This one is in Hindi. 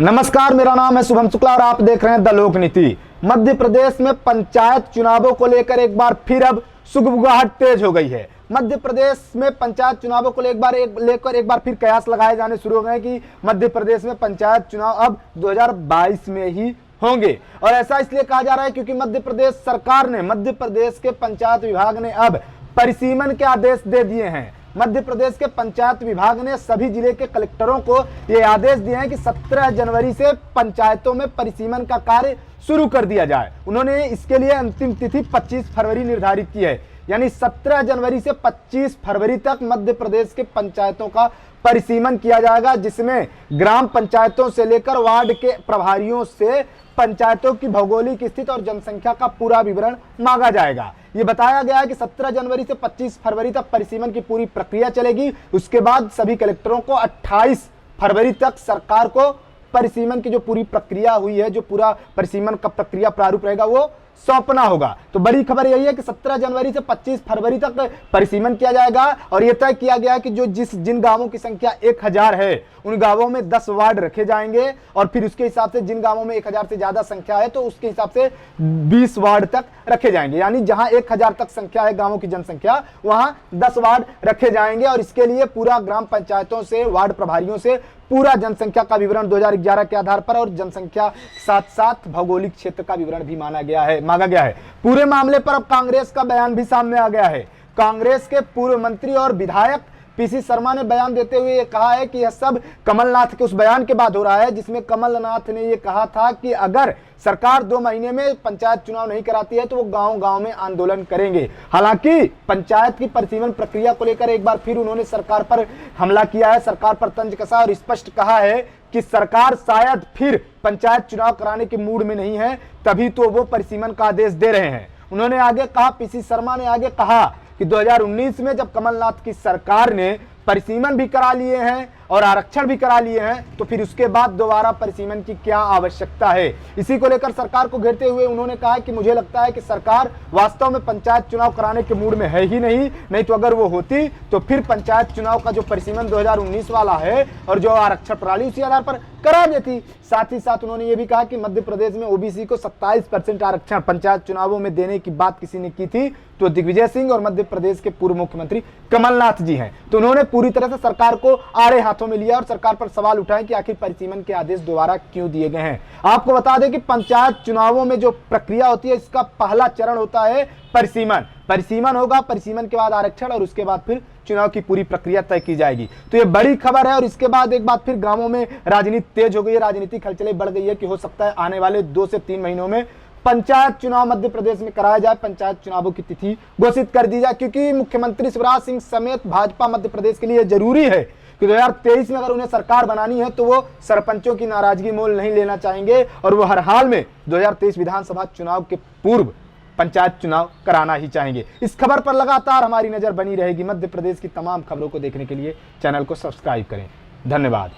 नमस्कार, मेरा नाम है शुभम शुक्ला और आप देख रहे हैं द लोक नीति। मध्य प्रदेश में पंचायत चुनावों को लेकर एक बार फिर अब सुगबुगाहट तेज हो गई है। मध्य प्रदेश में पंचायत चुनावों को लेकर एक बार फिर कयास लगाए जाने शुरू हो गए कि मध्य प्रदेश में पंचायत चुनाव अब 2022 में ही होंगे। और ऐसा इसलिए कहा जा रहा है क्योंकि मध्य प्रदेश सरकार ने, मध्य प्रदेश के पंचायत विभाग ने अब परिसीमन के आदेश दे दिए हैं। मध्य प्रदेश के पंचायत विभाग ने सभी जिले के कलेक्टरों को ये आदेश दिए हैं कि 17 जनवरी से पंचायतों में परिसीमन का कार्य शुरू कर दिया जाए। उन्होंने इसके लिए अंतिम तिथि 25 फरवरी निर्धारित की है, यानी 17 जनवरी से 25 फरवरी तक मध्य प्रदेश के पंचायतों का परिसीमन किया जाएगा, जिसमें ग्राम पंचायतों से लेकर वार्ड के प्रभारियों से पंचायतों की भौगोलिक स्थिति और जनसंख्या का पूरा विवरण मांगा जाएगा। ये बताया गया है कि 17 जनवरी से 25 फरवरी तक परिसीमन की पूरी प्रक्रिया चलेगी। उसके बाद सभी कलेक्टरों को 28 फरवरी तक सरकार को परिसीमन की जो पूरी प्रक्रिया हुई है, जो पूरा परिसीमन का प्रक्रिया प्रारूप रहेगा, वो सौंपना होगा। तो बड़ी खबर यही है कि 17 जनवरी से 25 फरवरी तक परिसीमन किया जाएगा और यह तय किया गया है कि जिन गांवों की संख्या 1000 है उन गांवों में 10 वार्ड रखे जाएंगे और फिर उसके हिसाब से जिन गांवों में 1000 से ज्यादा संख्या है तो उसके हिसाब से 20 वार्ड तक रखे जाएंगे। यानी जहां 1000 तक संख्या है गांवों की जनसंख्या, वहां 10 वार्ड रखे जाएंगे और इसके लिए पूरा ग्राम पंचायतों से, वार्ड प्रभारियों से पूरा जनसंख्या का विवरण 2011 के आधार पर और जनसंख्या साथ साथ भौगोलिक क्षेत्र का विवरण भी मांगा गया है। पूरे मामले पर अब कांग्रेस का बयान भी सामने आ गया है। कांग्रेस के पूर्व मंत्री और विधायक पीसी शर्मा ने बयान देते हुए ये कहा है कि यह सब कमलनाथ के उस बयान के बाद हो रहा है जिसमें कमलनाथ ने यह कहा था कि अगर सरकार 2 महीने में पंचायत चुनाव नहीं कराती है तो वो गांव-गांव में आंदोलन करेंगे। हालांकि पंचायत की परिसीमन प्रक्रिया को लेकर एक बार फिर उन्होंने सरकार पर हमला किया है, सरकार पर तंज कसा और स्पष्ट कहा है कि सरकार शायद फिर पंचायत चुनाव कराने के मूड में नहीं है, तभी तो वो परिसीमन का आदेश दे रहे हैं। उन्होंने आगे कहा, पीसी शर्मा ने आगे कहा कि 2019 में जब कमलनाथ की सरकार ने परिसीमन भी करा लिए हैं और आरक्षण भी करा लिए हैं तो फिर उसके बाद दोबारा परिसीमन की क्या आवश्यकता है। इसी को लेकर सरकार को घेरते हुए उन्होंने कहा कि मुझे लगता है कि सरकार वास्तव में पंचायत चुनाव कराने के मूड में है ही नहीं तो अगर वो होती तो फिर पंचायत चुनाव का जो परिसीमन 2019 वाला है और जो आरक्षण प्रणाली उसी आधार पर करा देती। साथ ही साथ उन्होंने ये भी कहा कि मध्य प्रदेश में ओबीसी को 27% आरक्षण पंचायत चुनावों में देने की बात किसी ने की थी तो दिग्विजय सिंह और मध्य प्रदेश के पूर्व मुख्यमंत्री कमलनाथ जी हैं। तो उन्होंने पूरी तरह से सरकार को आड़े हाथों में लिया और सरकार पर सवाल उठाए कि आखिर परिसीमन के आदेश दोबारा क्यों दिए गए हैं। आपको बता दें कि पंचायत चुनावों में जो प्रक्रिया होती है इसका पहला चरण होता है परिसीमन होगा, परिसीमन के बाद आरक्षण और उसके बाद फिर चुनाव की पूरी प्रक्रिया तय की जाएगी। तो ये बड़ी खबर है और इसके बाद एक बार फिर गांवों में राजनीति तेज हो गई है, राजनीतिक हलचलें बढ़ गई है कि हो सकता है आने वाले 2 से 3 महीनों में पंचायत चुनाव मध्य प्रदेश में कराया जाए, पंचायत चुनावों की तिथि घोषित कर दी जाए, क्योंकि मुख्यमंत्री शिवराज सिंह समेत भाजपा मध्य प्रदेश के लिए जरूरी है कि 2023 में अगर उन्हें सरकार बनानी है तो वो सरपंचों की नाराजगी मोल नहीं लेना चाहेंगे और वो हर हाल में 2023 विधानसभा चुनाव के पूर्व पंचायत चुनाव कराना ही चाहेंगे। इस खबर पर लगातार हमारी नजर बनी रहेगी। मध्य प्रदेश की तमाम खबरों को देखने के लिए चैनल को सब्सक्राइब करें। धन्यवाद।